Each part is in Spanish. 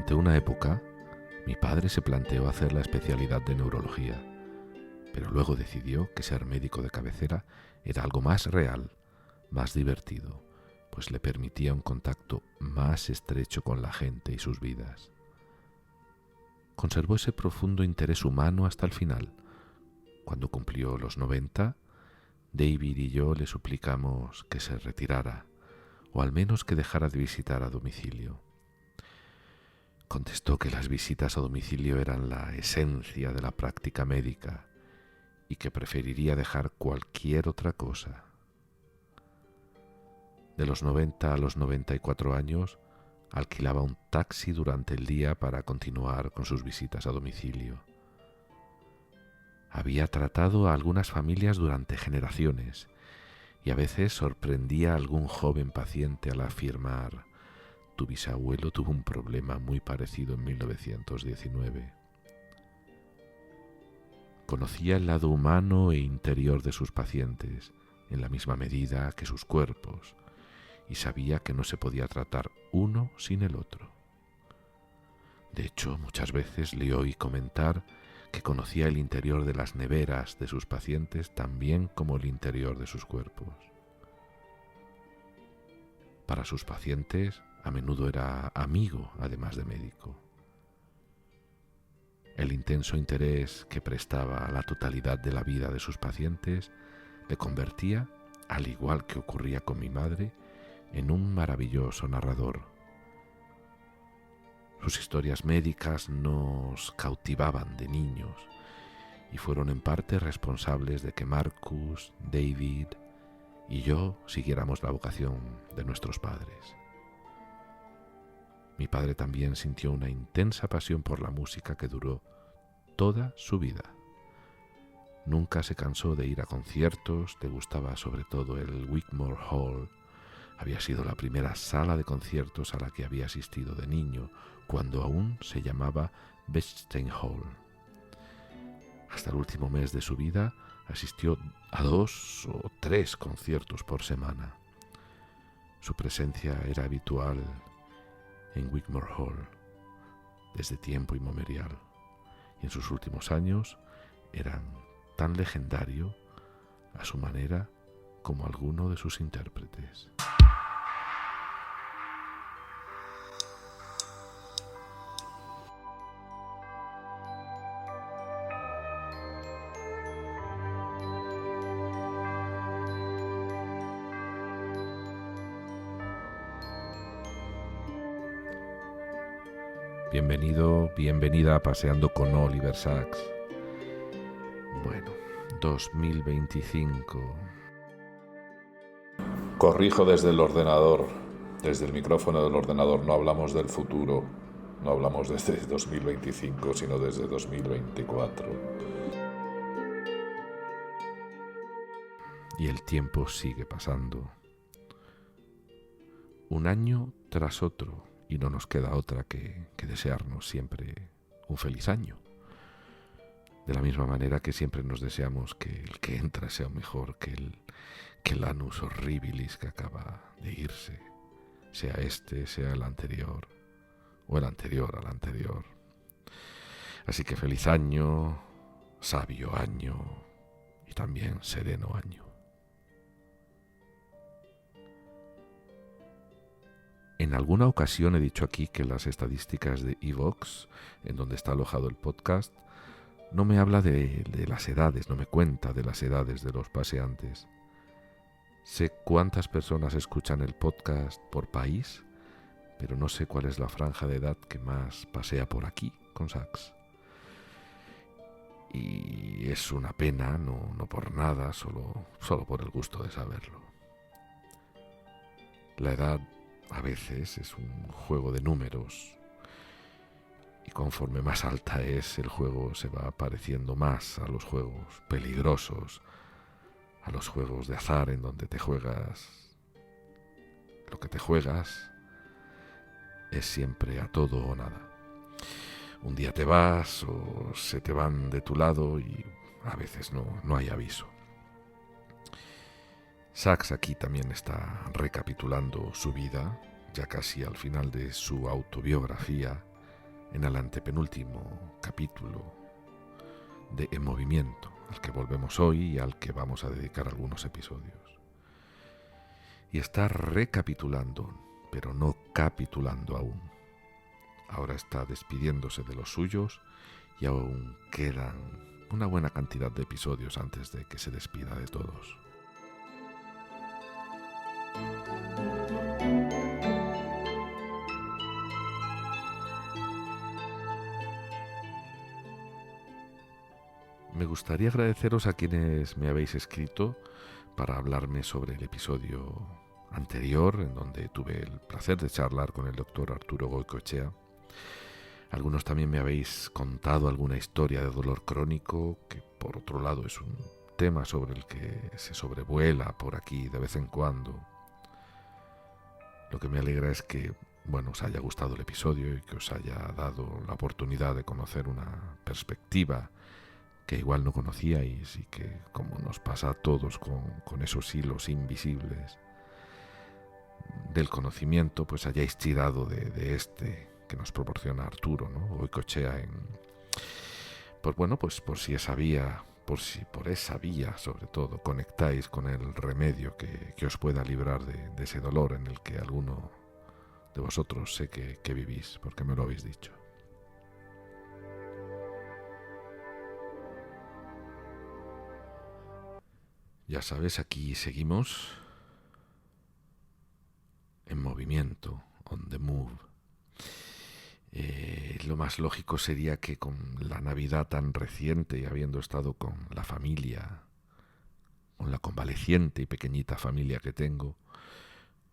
Durante una época, mi padre se planteó hacer la especialidad de neurología, pero luego decidió que ser médico de cabecera era algo más real, más divertido, pues le permitía un contacto más estrecho con la gente y sus vidas. Conservó ese profundo interés humano hasta el final. Cuando cumplió los 90, David y yo le suplicamos que se retirara, o al menos que dejara de visitar a domicilio. Contestó que las visitas a domicilio eran la esencia de la práctica médica y que preferiría dejar cualquier otra cosa. De los 90 a los 94 años, alquilaba un taxi durante el día para continuar con sus visitas a domicilio. Había tratado a algunas familias durante generaciones y a veces sorprendía a algún joven paciente al afirmar: «Tu bisabuelo tuvo un problema muy parecido en 1919». Conocía el lado humano e interior de sus pacientes en la misma medida que sus cuerpos y sabía que no se podía tratar uno sin el otro. De hecho, muchas veces le oí comentar que conocía el interior de las neveras de sus pacientes tan bien como el interior de sus cuerpos. Para sus pacientes, a menudo era amigo, además de médico. El intenso interés que prestaba a la totalidad de la vida de sus pacientes le convertía, al igual que ocurría con mi madre, en un maravilloso narrador. Sus historias médicas nos cautivaban de niños y fueron en parte responsables de que Marcus, David y yo siguiéramos la vocación de nuestros padres. Mi padre también sintió una intensa pasión por la música que duró toda su vida. Nunca se cansó de ir a conciertos, le gustaba sobre todo el Wigmore Hall. Había sido la primera sala de conciertos a la que había asistido de niño, cuando aún se llamaba Bechstein Hall. Hasta el último mes de su vida asistió a 2 o 3 conciertos por semana. Su presencia era habitual en Wigmore Hall desde tiempo inmemorial, y en sus últimos años eran tan legendario a su manera como alguno de sus intérpretes. Bienvenido, bienvenida a Paseando con Oliver Sacks. Bueno, 2025. Corrijo desde el ordenador, desde el micrófono del ordenador. No hablamos del futuro, no hablamos desde 2025, sino desde 2024. Y el tiempo sigue pasando. Un año tras otro. Y no nos queda otra que desearnos siempre un feliz año. De la misma manera que siempre nos deseamos que el que entra sea mejor que el annus horribilis que acaba de irse. Sea este, sea el anterior, o el anterior al anterior. Así que feliz año, sabio año y también sereno año. En alguna ocasión he dicho aquí que las estadísticas de iVoox, en donde está alojado el podcast, no me habla de las edades, no me cuenta de las edades de los paseantes. Sé cuántas personas escuchan el podcast por país, pero no sé cuál es la franja de edad que más pasea por aquí con Sacks. Y es una pena, no por nada, solo por el gusto de saberlo. La edad a veces es un juego de números y conforme más alta es, el juego se va pareciendo más a los juegos peligrosos, a los juegos de azar en donde te juegas. Lo que te juegas es siempre a todo o nada. Un día te vas o se te van de tu lado y a veces no hay aviso. Sacks aquí también está recapitulando su vida, ya casi al final de su autobiografía, en el antepenúltimo capítulo de En Movimiento, al que volvemos hoy y al que vamos a dedicar algunos episodios. Y está recapitulando, pero no capitulando aún. Ahora está despidiéndose de los suyos y aún quedan una buena cantidad de episodios antes de que se despida de todos. Me gustaría agradeceros a quienes me habéis escrito para hablarme sobre el episodio anterior, en donde tuve el placer de charlar con el doctor Arturo Goicoechea. Algunos también me habéis contado alguna historia de dolor crónico, que por otro lado es un tema sobre el que se sobrevuela por aquí de vez en cuando. Lo que me alegra es que, os haya gustado el episodio y que os haya dado la oportunidad de conocer una perspectiva que igual no conocíais y que, como nos pasa a todos con esos hilos invisibles del conocimiento, pues hayáis tirado de este que nos proporciona Arturo, ¿no? Goicoechea pues por si esa vía, por esa vía sobre todo, conectáis con el remedio que os pueda librar de ese dolor en el que alguno de vosotros sé que vivís, porque me lo habéis dicho. Ya sabes, aquí seguimos en movimiento, on the move. Lo más lógico sería que con la Navidad tan reciente y habiendo estado con la familia, con la convaleciente y pequeñita familia que tengo,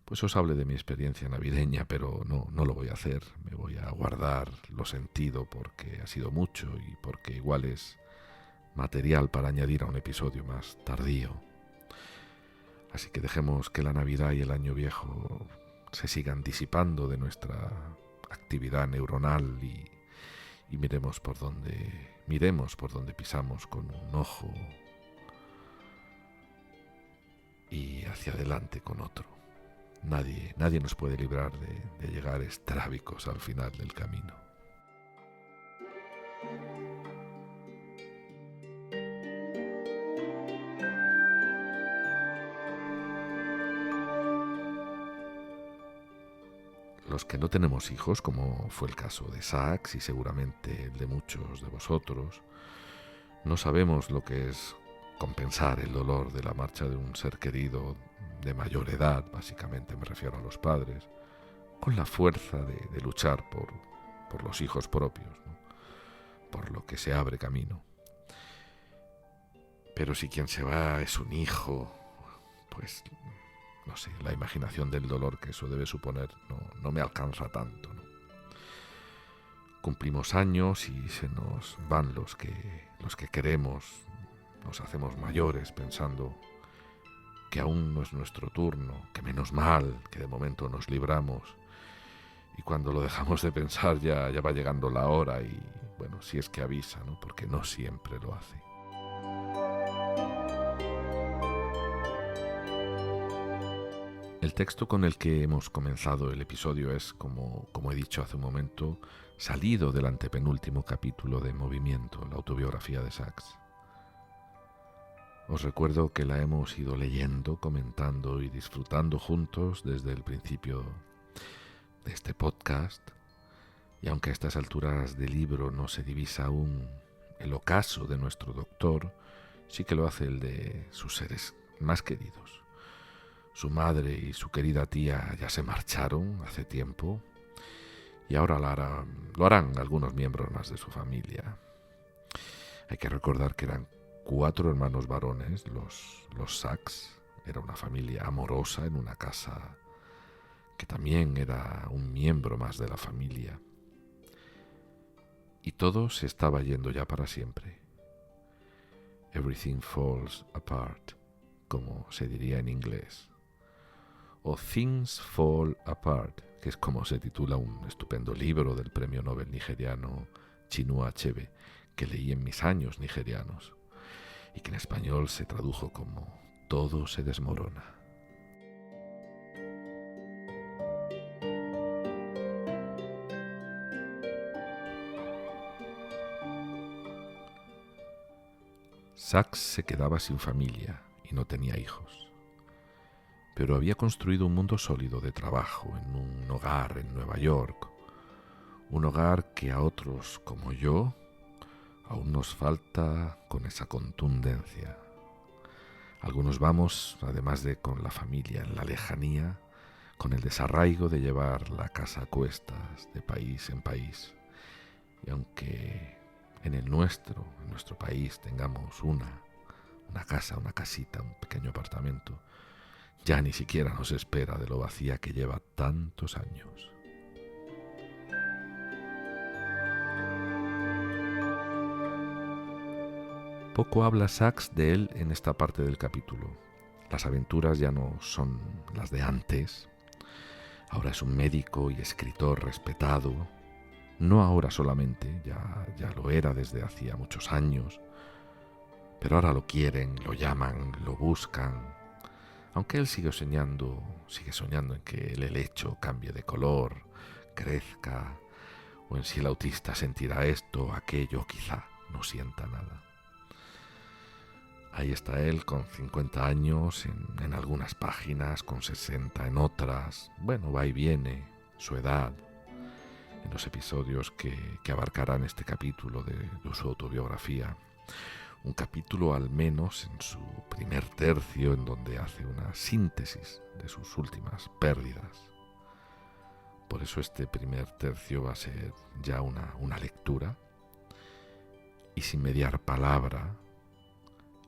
pues os hable de mi experiencia navideña, pero no lo voy a hacer. Me voy a guardar lo sentido porque ha sido mucho y porque igual es material para añadir a un episodio más tardío. Así que dejemos que la Navidad y el Año Viejo se sigan disipando de nuestra actividad neuronal y miremos por donde pisamos con un ojo y hacia adelante con otro. Nadie nos puede librar de llegar estrábicos al final del camino. Los que no tenemos hijos, como fue el caso de Sax y seguramente el de muchos de vosotros, no sabemos lo que es compensar el dolor de la marcha de un ser querido de mayor edad, básicamente me refiero a los padres, con la fuerza de luchar por los hijos propios, ¿no? Por lo que se abre camino. Pero si quien se va es un hijo, pues no sé, la imaginación del dolor que eso debe suponer no me alcanza tanto, ¿no? Cumplimos años y se nos van los que queremos, nos hacemos mayores pensando que aún no es nuestro turno, que menos mal, que de momento nos libramos. Y cuando lo dejamos de pensar ya va llegando la hora y, si es que avisa, ¿no? Porque no siempre lo hace. El texto con el que hemos comenzado el episodio es, como he dicho hace un momento, salido del antepenúltimo capítulo de Movimiento, la autobiografía de Sax. Os recuerdo que la hemos ido leyendo, comentando y disfrutando juntos desde el principio de este podcast, y aunque a estas alturas del libro no se divisa aún el ocaso de nuestro doctor, sí que lo hace el de sus seres más queridos. Su madre y su querida tía ya se marcharon hace tiempo y ahora lo harán algunos miembros más de su familia. Hay que recordar que eran 4 hermanos varones, los Sax. Era una familia amorosa en una casa que también era un miembro más de la familia. Y todo se estaba yendo ya para siempre. Everything falls apart, como se diría en inglés. O Things Fall Apart, que es como se titula un estupendo libro del premio Nobel nigeriano Chinua Achebe, que leí en mis años nigerianos, y que en español se tradujo como Todo se desmorona. Sachs se quedaba sin familia y no tenía hijos, pero había construido un mundo sólido de trabajo en un hogar en Nueva York, un hogar que a otros como yo aún nos falta con esa contundencia. Algunos vamos, además de con la familia en la lejanía, con el desarraigo de llevar la casa a cuestas de país en país. Y aunque en nuestro país tengamos una casa, una casita, un pequeño apartamento, ya ni siquiera nos espera de lo vacía que lleva tantos años. Poco habla Sachs de él en esta parte del capítulo. Las aventuras ya no son las de antes. Ahora es un médico y escritor respetado. No ahora solamente, ya lo era desde hacía muchos años. Pero ahora lo quieren, lo llaman, lo buscan. Aunque él sigue soñando en que el helecho cambie de color, crezca, o en si el autista sentirá esto, aquello, quizá no sienta nada. Ahí está él con 50 años en algunas páginas, con 60 en otras. Bueno, va y viene, su edad, en los episodios que abarcarán este capítulo de su autobiografía. Un capítulo al menos en su primer tercio en donde hace una síntesis de sus últimas pérdidas. Por eso este primer tercio va a ser ya una lectura y sin mediar palabra.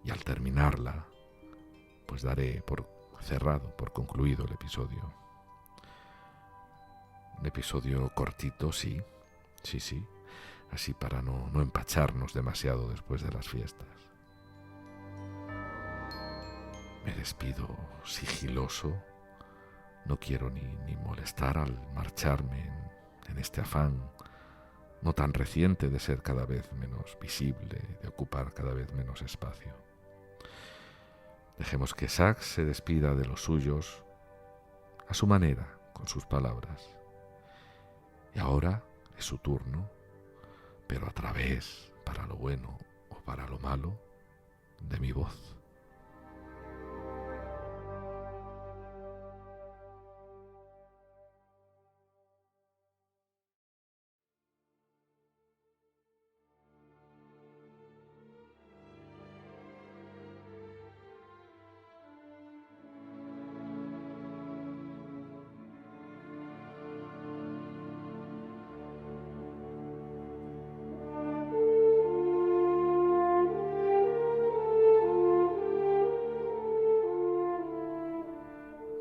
Y al terminarla, pues daré por cerrado, por concluido el episodio. Un episodio cortito, sí, así para no empacharnos demasiado después de las fiestas. Me despido sigiloso, no quiero ni molestar al marcharme en este afán no tan reciente de ser cada vez menos visible, de ocupar cada vez menos espacio. Dejemos que Sachs se despida de los suyos a su manera, con sus palabras. Y ahora es su turno, pero a través, para lo bueno o para lo malo, de mi voz.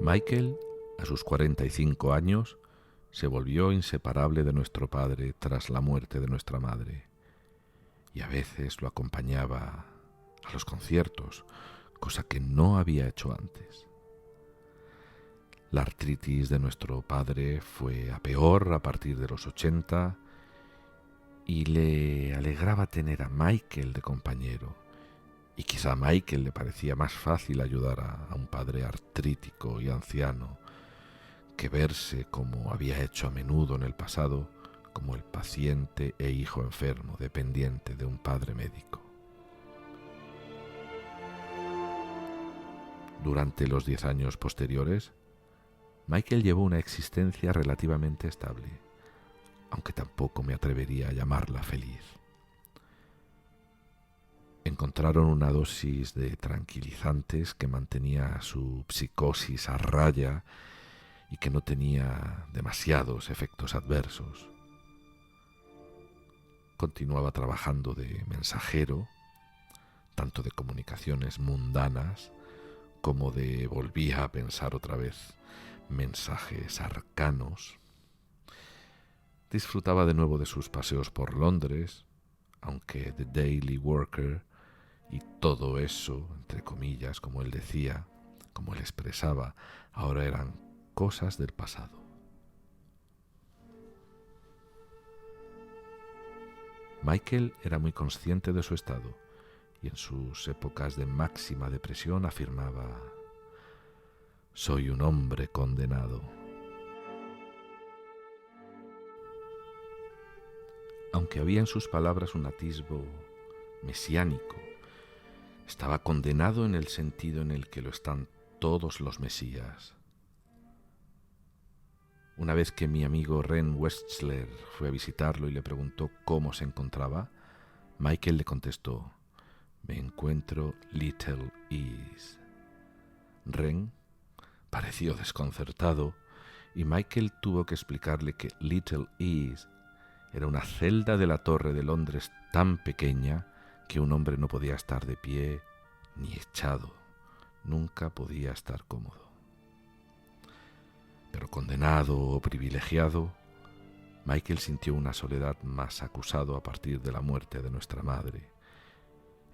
Michael, a sus 45 años, se volvió inseparable de nuestro padre tras la muerte de nuestra madre, y a veces lo acompañaba a los conciertos, cosa que no había hecho antes. La artritis de nuestro padre fue a peor a partir de los 80 y le alegraba tener a Michael de compañero. Y quizá a Michael le parecía más fácil ayudar a un padre artrítico y anciano que verse, como había hecho a menudo en el pasado, como el paciente e hijo enfermo dependiente de un padre médico. Durante los 10 años posteriores, Michael llevó una existencia relativamente estable, aunque tampoco me atrevería a llamarla feliz. Encontraron una dosis de tranquilizantes que mantenía su psicosis a raya y que no tenía demasiados efectos adversos. Continuaba trabajando de mensajero, tanto de comunicaciones mundanas como de, volvía a pensar otra vez, mensajes arcanos. Disfrutaba de nuevo de sus paseos por Londres, aunque The Daily Worker y todo eso, entre comillas, como él decía, como él expresaba, ahora eran cosas del pasado. Michael era muy consciente de su estado y en sus épocas de máxima depresión afirmaba: «Soy un hombre condenado». Aunque había en sus palabras un atisbo mesiánico, Estaba condenado en el sentido en el que lo están todos los mesías. Una vez que mi amigo Ren Wexler fue a visitarlo y le preguntó cómo se encontraba, Michael le contestó: «Me encuentro Little Ease». Ren pareció desconcertado y Michael tuvo que explicarle que Little Ease era una celda de la Torre de Londres tan pequeña que un hombre no podía estar de pie ni echado, nunca podía estar cómodo. Pero condenado o privilegiado, Michael sintió una soledad más acusado a partir de la muerte de nuestra madre.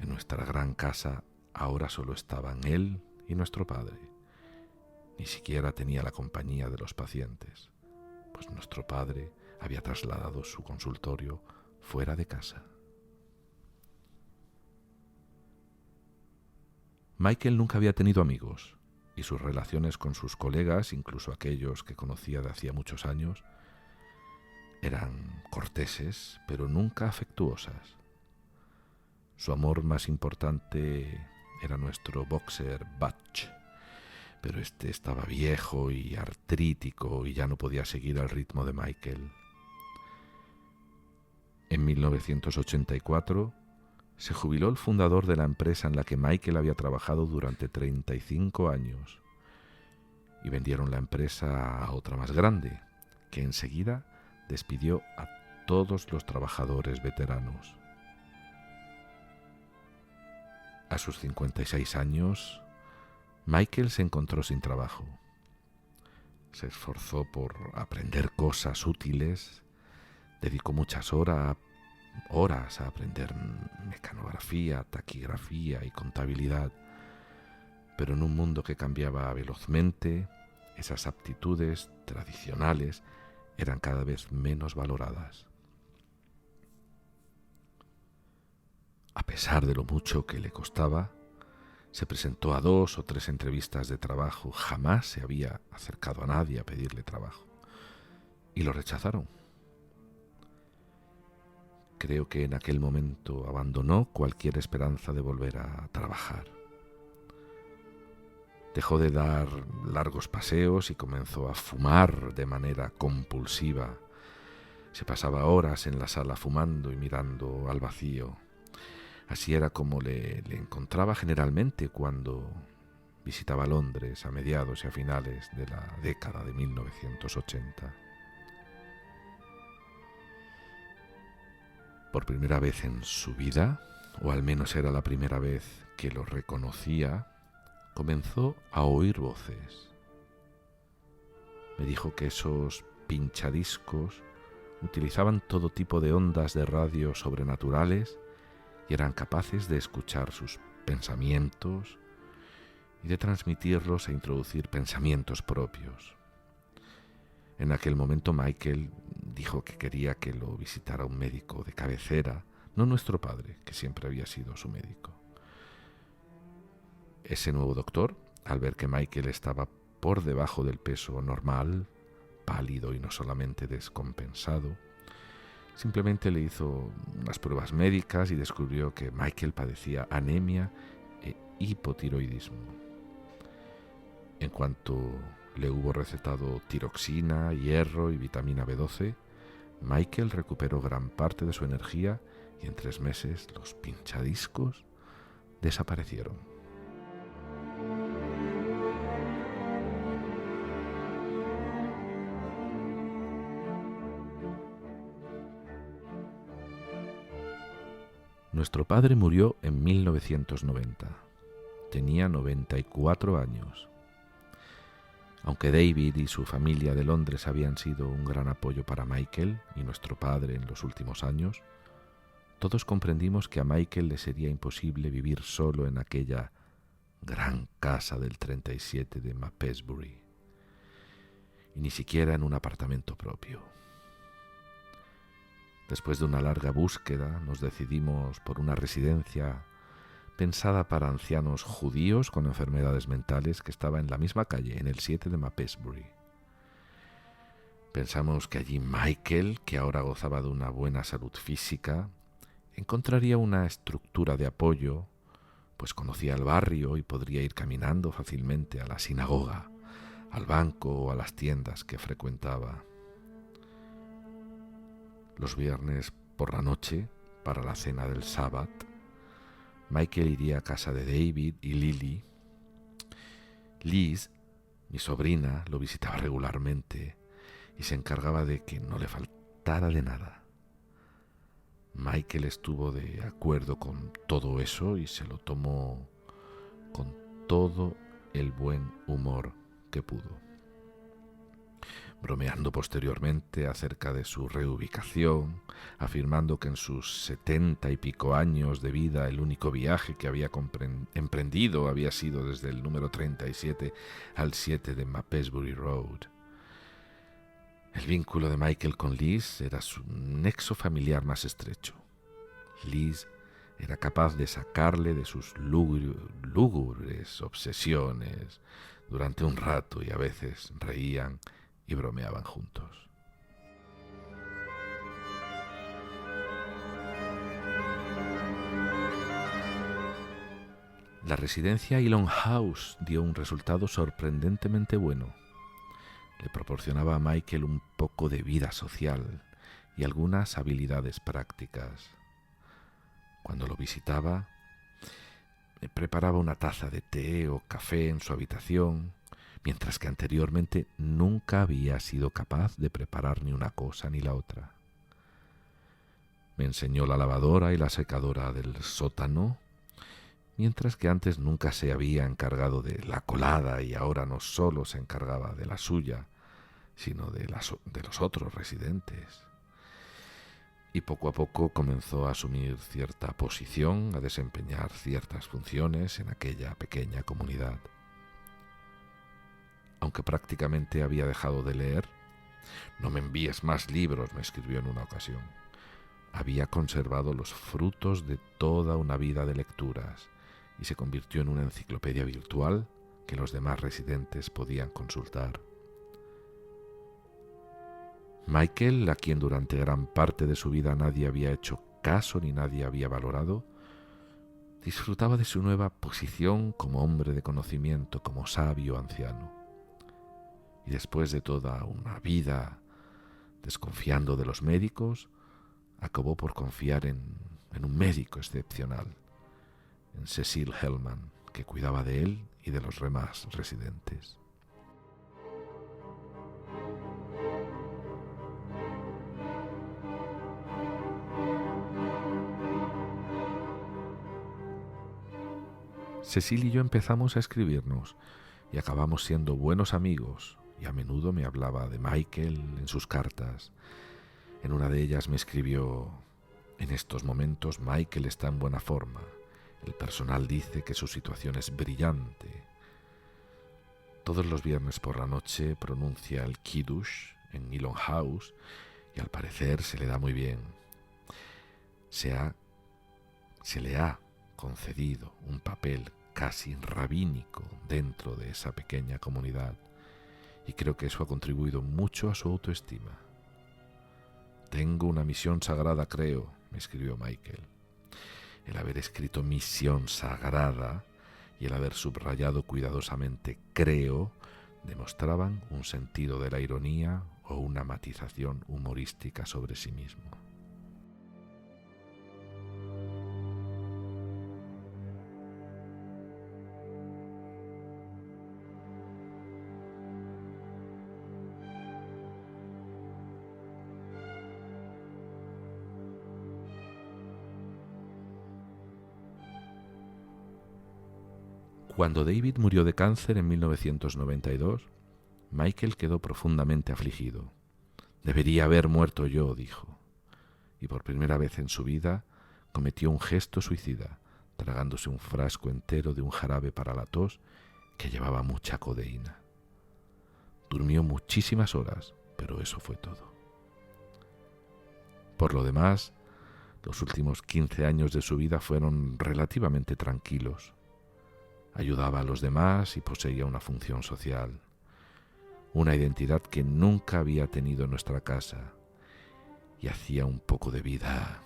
En nuestra gran casa ahora solo estaban él y nuestro padre. Ni siquiera tenía la compañía de los pacientes, pues nuestro padre había trasladado su consultorio fuera de casa. Michael nunca había tenido amigos, y sus relaciones con sus colegas, incluso aquellos que conocía de hacía muchos años, eran corteses, pero nunca afectuosas. Su amor más importante era nuestro boxer Butch, pero este estaba viejo y artrítico y ya no podía seguir el ritmo de Michael. En 1984 se jubiló el fundador de la empresa en la que Michael había trabajado durante 35 años y vendieron la empresa a otra más grande, que enseguida despidió a todos los trabajadores veteranos. A sus 56 años, Michael se encontró sin trabajo. Se esforzó por aprender cosas útiles, dedicó muchas horas a aprender mecanografía, taquigrafía y contabilidad, pero en un mundo que cambiaba velozmente, esas aptitudes tradicionales eran cada vez menos valoradas. A pesar de lo mucho que le costaba, se presentó a 2 o 3 entrevistas de trabajo, jamás se había acercado a nadie a pedirle trabajo, y lo rechazaron. Creo que en aquel momento abandonó cualquier esperanza de volver a trabajar. Dejó de dar largos paseos y comenzó a fumar de manera compulsiva. Se pasaba horas en la sala fumando y mirando al vacío. Así era como le encontraba generalmente cuando visitaba Londres a mediados y a finales de la década de 1980. Por primera vez en su vida, o al menos era la primera vez que lo reconocía, comenzó a oír voces. Me dijo que esos pinchadiscos utilizaban todo tipo de ondas de radio sobrenaturales y eran capaces de escuchar sus pensamientos y de transmitirlos e introducir pensamientos propios. En aquel momento Michael dijo que quería que lo visitara un médico de cabecera, no nuestro padre, que siempre había sido su médico. Ese nuevo doctor, al ver que Michael estaba por debajo del peso normal, pálido y no solamente descompensado, simplemente le hizo unas pruebas médicas y descubrió que Michael padecía anemia e hipotiroidismo. En cuanto le hubo recetado tiroxina, hierro y vitamina B12, Michael recuperó gran parte de su energía y en 3 meses los pinchadiscos desaparecieron. Nuestro padre murió en 1990. Tenía 94 años. Aunque David y su familia de Londres habían sido un gran apoyo para Michael y nuestro padre en los últimos años, todos comprendimos que a Michael le sería imposible vivir solo en aquella gran casa del 37 de Mapesbury, y ni siquiera en un apartamento propio. Después de una larga búsqueda, nos decidimos por una residencia pensada para ancianos judíos con enfermedades mentales que estaba en la misma calle, en el 7 de Mapesbury. Pensamos que allí Michael, que ahora gozaba de una buena salud física, encontraría una estructura de apoyo pues conocía el barrio y podría ir caminando fácilmente a la sinagoga, al banco o a las tiendas que frecuentaba. Los viernes por la noche, para la cena del sábado, Michael iría a casa de David y Lily. Liz, mi sobrina, lo visitaba regularmente y se encargaba de que no le faltara de nada. Michael estuvo de acuerdo con todo eso y se lo tomó con todo el buen humor que pudo, bromeando posteriormente acerca de su reubicación, afirmando que en sus 70 y pico años de vida el único viaje que había emprendido había sido desde el número 37 al 7 de Mapesbury Road. El vínculo de Michael con Liz era su nexo familiar más estrecho. Liz era capaz de sacarle de sus lúgubres obsesiones durante un rato y a veces reían y bromeaban juntos. La residencia Elon House dio un resultado sorprendentemente bueno. Le proporcionaba a Michael un poco de vida social y algunas habilidades prácticas. Cuando lo visitaba, me preparaba una taza de té o café en su habitación, mientras que anteriormente nunca había sido capaz de preparar ni una cosa ni la otra. Me enseñó la lavadora y la secadora del sótano, mientras que antes nunca se había encargado de la colada y ahora no solo se encargaba de la suya, sino de los otros residentes. Y poco a poco comenzó a asumir cierta posición, a desempeñar ciertas funciones en aquella pequeña comunidad. Aunque prácticamente había dejado de leer, «No me envíes más libros», me escribió en una ocasión. Había conservado los frutos de toda una vida de lecturas y se convirtió en una enciclopedia virtual que los demás residentes podían consultar. Michael, a quien durante gran parte de su vida nadie había hecho caso ni nadie había valorado, disfrutaba de su nueva posición como hombre de conocimiento, como sabio anciano. Y después de toda una vida desconfiando de los médicos, acabó por confiar en un médico excepcional, en Cecil Hellman, que cuidaba de él y de los demás residentes. Cecil y yo empezamos a escribirnos y acabamos siendo buenos amigos, y a menudo me hablaba de Michael en sus cartas. En una de ellas me escribió: «En estos momentos Michael está en buena forma. El personal dice que su situación es brillante. Todos los viernes por la noche pronuncia el Kiddush en Elon House y al parecer se le da muy bien. Se le ha concedido un papel casi rabínico dentro de esa pequeña comunidad y creo que eso ha contribuido mucho a su autoestima. Tengo una misión sagrada, creo», me escribió Michael. El haber escrito misión sagrada y el haber subrayado cuidadosamente creo demostraban un sentido de la ironía o una matización humorística sobre sí mismo. Cuando David murió de cáncer en 1992, Michael quedó profundamente afligido. «Debería haber muerto yo», dijo, y por primera vez en su vida cometió un gesto suicida, tragándose un frasco entero de un jarabe para la tos que llevaba mucha codeína. Durmió muchísimas horas, pero eso fue todo. Por lo demás, los últimos 15 años de su vida fueron relativamente tranquilos. Ayudaba a los demás y poseía una función social, una identidad que nunca había tenido en nuestra casa, y hacía un poco de vida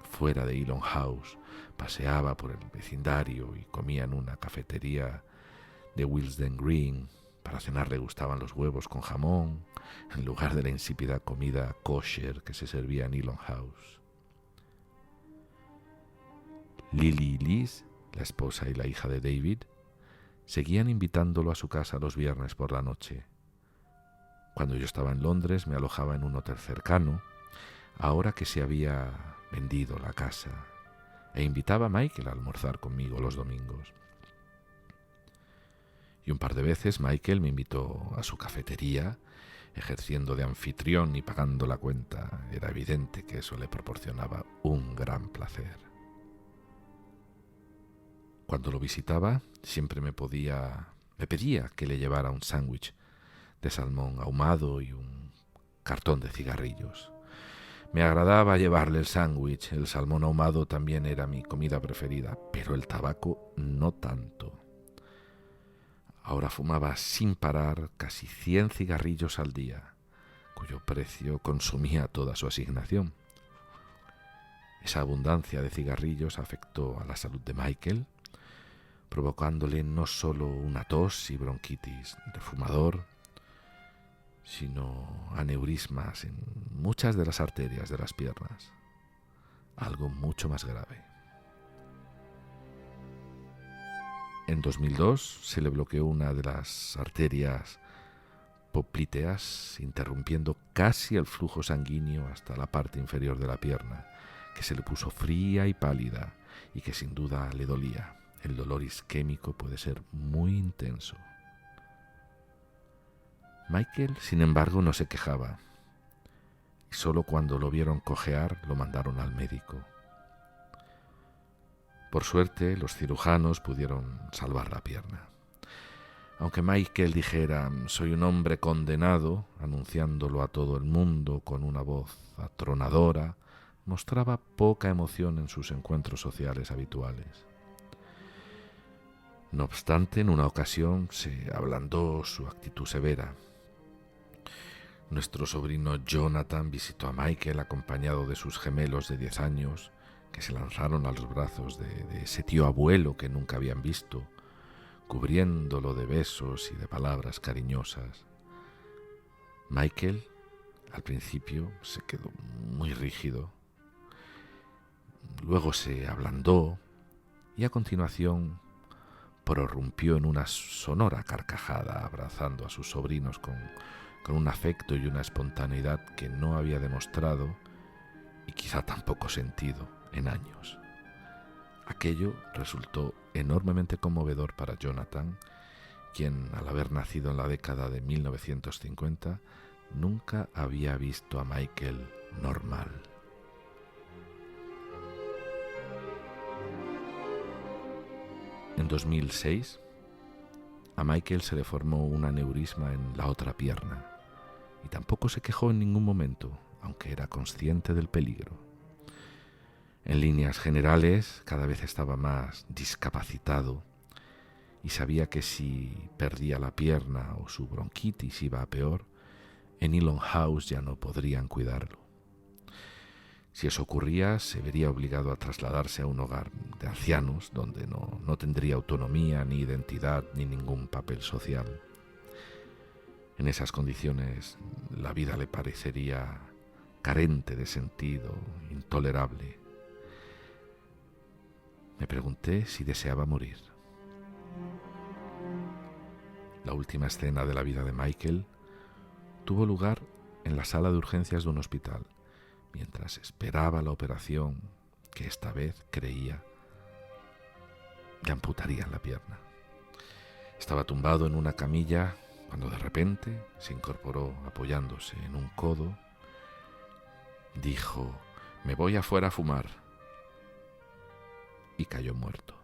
fuera de Elon House, paseaba por el vecindario y comía en una cafetería de Willesden Green. Para cenar le gustaban los huevos con jamón, en lugar de la insípida comida kosher que se servía en Elon House. Lily y Liz, la esposa y la hija de David, seguían invitándolo a su casa los viernes por la noche. Cuando yo estaba en Londres me alojaba en un hotel cercano, ahora que se había vendido la casa, e invitaba a Michael a almorzar conmigo los domingos. Y un par de veces Michael me invitó a su cafetería, ejerciendo de anfitrión y pagando la cuenta. Era evidente que eso le proporcionaba un gran placer. Cuando lo visitaba, siempre me pedía que le llevara un sándwich de salmón ahumado y un cartón de cigarrillos. Me agradaba llevarle el sándwich, el salmón ahumado también era mi comida preferida, pero el tabaco no tanto. Ahora fumaba sin parar casi 100 cigarrillos al día, cuyo precio consumía toda su asignación. Esa abundancia de cigarrillos afectó a la salud de Michael, provocándole no solo una tos y bronquitis de fumador, sino aneurismas en muchas de las arterias de las piernas, algo mucho más grave. En 2002 se le bloqueó una de las arterias poplíteas, interrumpiendo casi el flujo sanguíneo hasta la parte inferior de la pierna, que se le puso fría y pálida y que sin duda le dolía. El dolor isquémico puede ser muy intenso. Michael, sin embargo, no se quejaba, y solo cuando lo vieron cojear lo mandaron al médico. Por suerte, los cirujanos pudieron salvar la pierna. Aunque Michael dijera «soy un hombre condenado», anunciándolo a todo el mundo con una voz atronadora, mostraba poca emoción en sus encuentros sociales habituales. No obstante, en una ocasión se ablandó su actitud severa. Nuestro sobrino Jonathan visitó a Michael acompañado de sus gemelos de 10 años, que se lanzaron a los brazos de ese tío abuelo que nunca habían visto, cubriéndolo de besos y de palabras cariñosas. Michael, al principio, se quedó muy rígido. Luego se ablandó y a continuación prorrumpió en una sonora carcajada, abrazando a sus sobrinos con un afecto y una espontaneidad que no había demostrado y quizá tampoco sentido en años. Aquello resultó enormemente conmovedor para Jonathan, quien, al haber nacido en la década de 1950, nunca había visto a Michael normal. En 2006, a Michael se le formó un aneurisma en la otra pierna y tampoco se quejó en ningún momento, aunque era consciente del peligro. En líneas generales, cada vez estaba más discapacitado y sabía que si perdía la pierna o su bronquitis iba a peor, en Elon House ya no podrían cuidarlo. Si eso ocurría, se vería obligado a trasladarse a un hogar de ancianos donde no tendría autonomía, ni identidad, ni ningún papel social. En esas condiciones, la vida le parecería carente de sentido, intolerable. Me pregunté si deseaba morir. La última escena de la vida de Michael tuvo lugar en la sala de urgencias de un hospital, mientras esperaba la operación que esta vez creía le amputarían la pierna. Estaba tumbado en una camilla cuando de repente se incorporó apoyándose en un codo. Dijo: «Me voy afuera a fumar», y cayó muerto.